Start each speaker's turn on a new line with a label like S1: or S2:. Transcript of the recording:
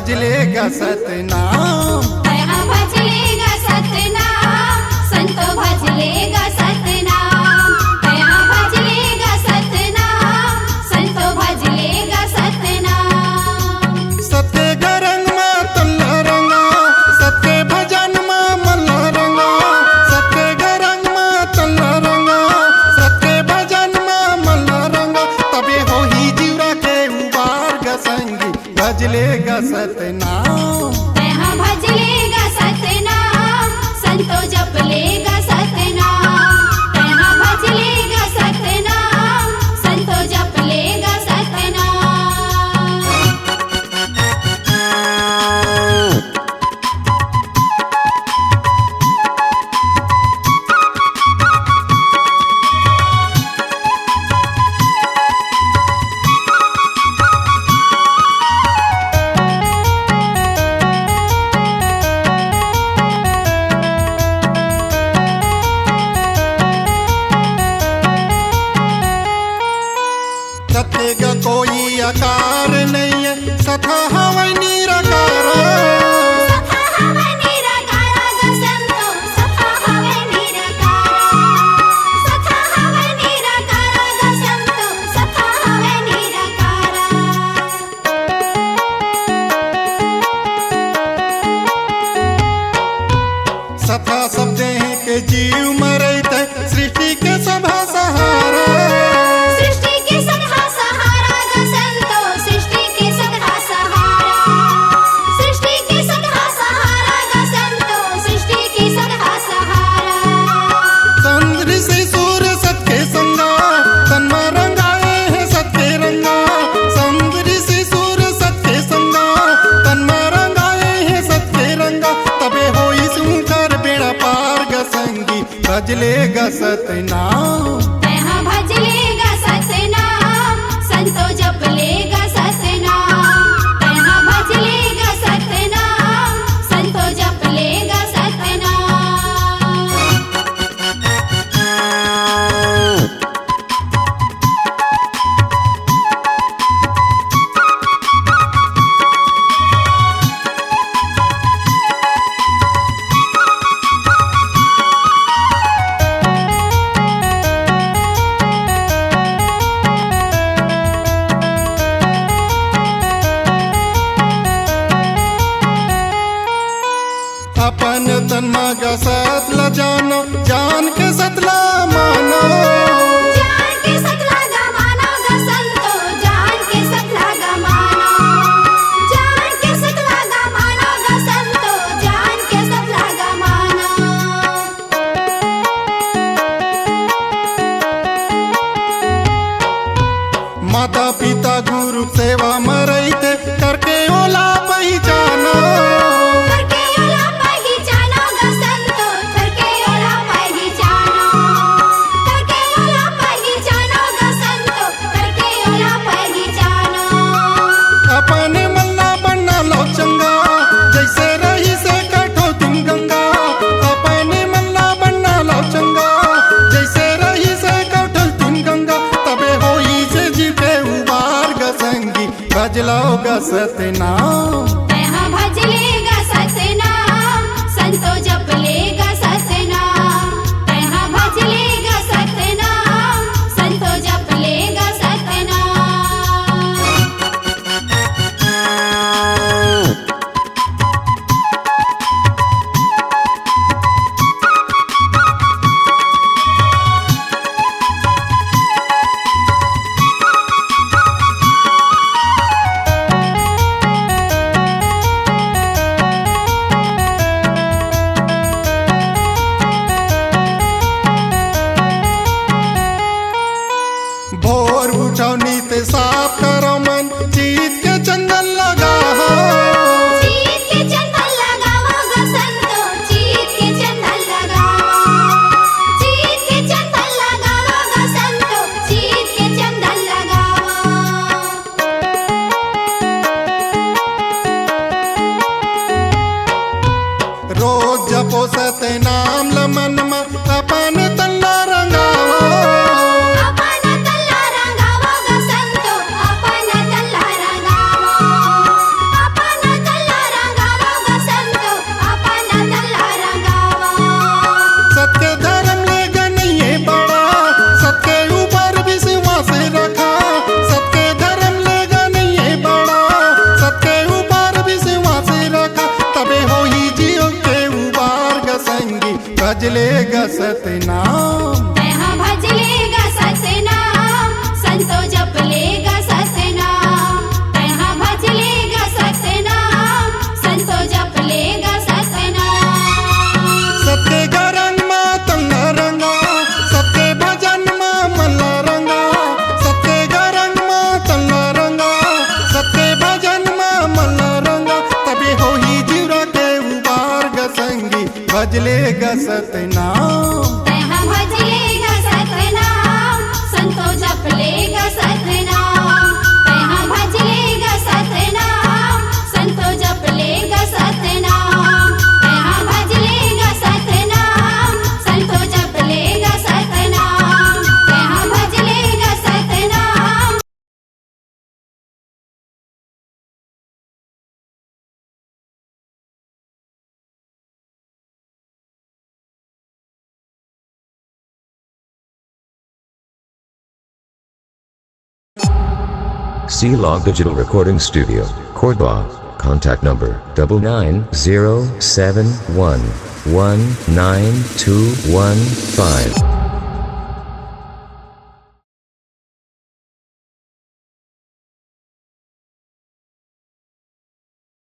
S1: भजलेगा सतनाम।
S2: भजलेगा सतनाम, संतो भजलेगा सतनाम। भजलेगा सतनाम, संतो भजलेगा सतनाम।
S1: सत्य गरंग में तल्ला रंगा, सत्य भजन में मल्ला रंगा। सत्य गरंग में तल्ला रंगा, सत्य भजन में मल्ला रंगा। तबे हो ही जीवरा के उबार ग संगी भजलेगा सतनाम।
S2: भजलेगा सतनाम, संतो जपलेगा सतनाम। भजलेगा सतनाम, संतो जपलेगा सतनाम।
S1: सत्य का कोई आकार नहीं है, सथा हवै निराकार।
S2: सखा हवै निराकारा ग संतो, सखा हवै निराकारा। सखा हवै निराकारा ग संतो, सखा हवै निराकारा।
S1: सथा शब्द है के जीव मरैत सृष्टि के सभा सहारा।
S2: सृष्टि के सदा सहारा ग संतो, सृष्टि के सदा सहारा। सृष्टि के सदा सहारा ग संतो, सृष्टि के सदा सहारा।
S1: चंद्र से सूर्य सत के संगा, तन में रंगाए है सत के रंगा। चंद्र से सूर्य सत के संगा, तन में रंगाए है सत के रंगा। तबे हो इस कर बेड़ा पार ग संगी भजलेगा सतनाम।
S2: भजलेगा सतनाम, संतो जपलेगा सतनाम। भजलेगा सतनाम, संतो जपलेगा सतनाम।
S1: अपन तन मगा सत ला जानो, जान के सतला मानो।
S2: जान के सतला ग मानो ग संतो, जान के सतला ग मानो। जान के सतला ग मानो ग संतो, जान के सतला ग मानो।
S1: माता पिता गुरु सेवा मरैते करके ओला पहचानो।
S2: करके ओला पहचानो ग संतो, करके ओला पहचानो। करके ओला पहचानो ग संतो, करके ओला पहचानो।
S1: अपने मल्ला बनना लो चंगा, जैसे रही से कठो तुम गंगा। अपने मल्ला बनना लो चंगा, जैसे रही से कठो तुम गंगा। तबे होई से जीव के उबार ग संगी भजलोगा सतनाम।
S2: भजलेगा सतनाम, संतो जपलेगा सतनाम। भजलेगा सतनाम, संतो जपलेगा सतनाम।
S1: भजले ग सतनाम
S2: तेहा भजले ग सतनाम संतो जपले ग सतनाम तेहा भजले ग सतनाम संतो जपले ग सतनाम तेहा भजले ग सतनाम संतो जपले ग सतनाम तेहा भजले ग Satnam
S3: C-Log Digital Recording Studio, Cordoba. Contact number 99071192115.